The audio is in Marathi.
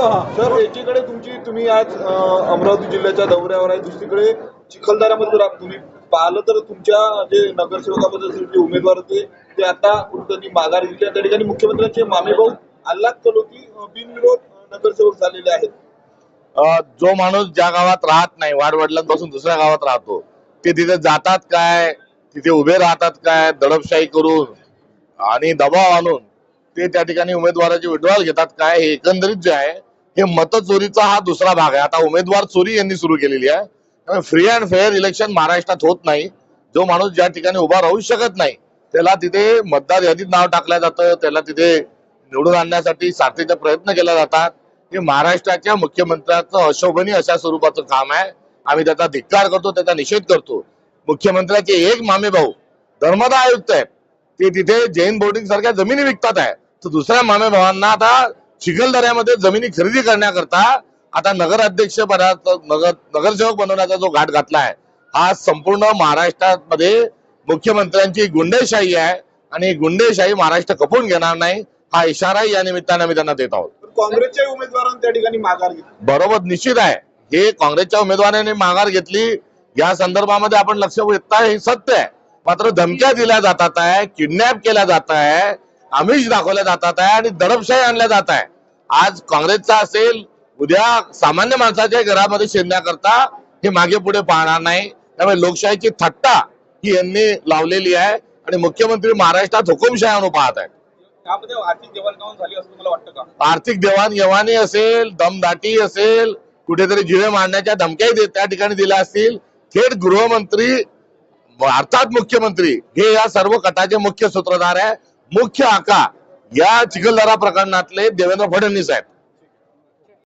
सर एकीकडे तुम्ही आज अमरावती जिल्ह्याच्या दौऱ्यावर आहे, दुसरीकडे चिखलदऱ्यामध्ये जर तुम्ही पाहिलं तर तुमच्या जे नगरसेवकाबद्दल जे उमेदवार होते ते आता कुठेतरी माघार घेतल्या. त्या ठिकाणी मुख्यमंत्र्यांचे मामेभाऊ अल्लाद कलोती बिनविरोध नगरसेवक झालेले आहेत. जो माणूस ज्या गावात राहत नाही, वाडवडिलांपासून दुसऱ्या गावात राहतो, ते तिथे जातात काय, तिथे उभे राहतात काय, दडपशाही करून आणि दबाव आणून ते त्या ठिकाणी उमेदवाराचे विड्रॉल घेतात काय, हे एकंदरीत जे आहे हे मतचोरीचा हा दुसरा भाग आहे. आता उमेदवार चोरी यांनी सुरू केलेली आहे. त्यामुळे फ्री अँड फेअर इलेक्शन महाराष्ट्रात होत नाही. जो माणूस ज्या ठिकाणी उभा राहू शकत नाही त्याला तिथे मतदार यादीत नाव टाकलं जातं, त्याला तिथे निवडून आणण्यासाठी साथीचा प्रयत्न केला जातात. हे महाराष्ट्राच्या मुख्यमंत्र्यांचं अशोभनीय अशा स्वरूपाचं काम आहे. आम्ही त्याचा धिक्कार करतो, त्याचा निषेध करतो. मुख्यमंत्र्याचे एक मामे भाऊ धर्मदा आयुक्त आहेत, ते तिथे जैन बोर्डिंग सारख्या जमिनी विकतात आहे, तर दुसऱ्या मामे भावांना आता चिखलदऱ्यामध्ये जमिनी खरेदी करण्याकरता आता नगराध्यक्ष पदाचा नगरसेवक बनवण्याचा जो घाट घातला आहे, हा संपूर्ण महाराष्ट्रामध्ये मुख्यमंत्र्यांची गुंडेशाही आहे आणि गुंडेशाही महाराष्ट्र खपवून घेणार नाही, हा इशाराही या निमित्ताने आम्ही त्यांना देत आहोत. काँग्रेसच्या उमेदवारांनी त्या ठिकाणी माघार घेतली. बरोबर, निश्चित आहे. हे काँग्रेसच्या उमेदवारांनी माघार घेतली या संदर्भामध्ये आपण लक्ष वेधताय, हे सत्य आहे. मात्र धमक्या दिल्या जातात आहे, किडनॅप केल्या जात आहे, आमिष दाखवल्या जातात आहे आणि दडपशाही आणल्या जात आहे. आज काँग्रेसचा असेल, उद्या सामान्य माणसाच्या घरामध्ये शिरण्याकरता हे मागे पुढे पाहणार नाही. त्यामुळे लोकशाहीची थट्टा ही यांनी लावलेली आहे आणि मुख्यमंत्री महाराष्ट्रात हुकुमशाही आणून पाहत आहेत. त्यामध्ये आर्थिक देवाणघेवाण झाली असं तुम्हाला वाटतं का? आर्थिक देवाणघेवाणी असेल, दमदाटी असेल, कुठेतरी जिवे मारण्याच्या धमक्याही त्या ठिकाणी दिल्या असतील. थेट गृहमंत्री अर्थात मुख्यमंत्री हे या सर्व कटाचे मुख्य सूत्रधार आहे. मुख्य आका या चिखलदरा प्रकरणातले देवेंद्र फडणवीस आहेत.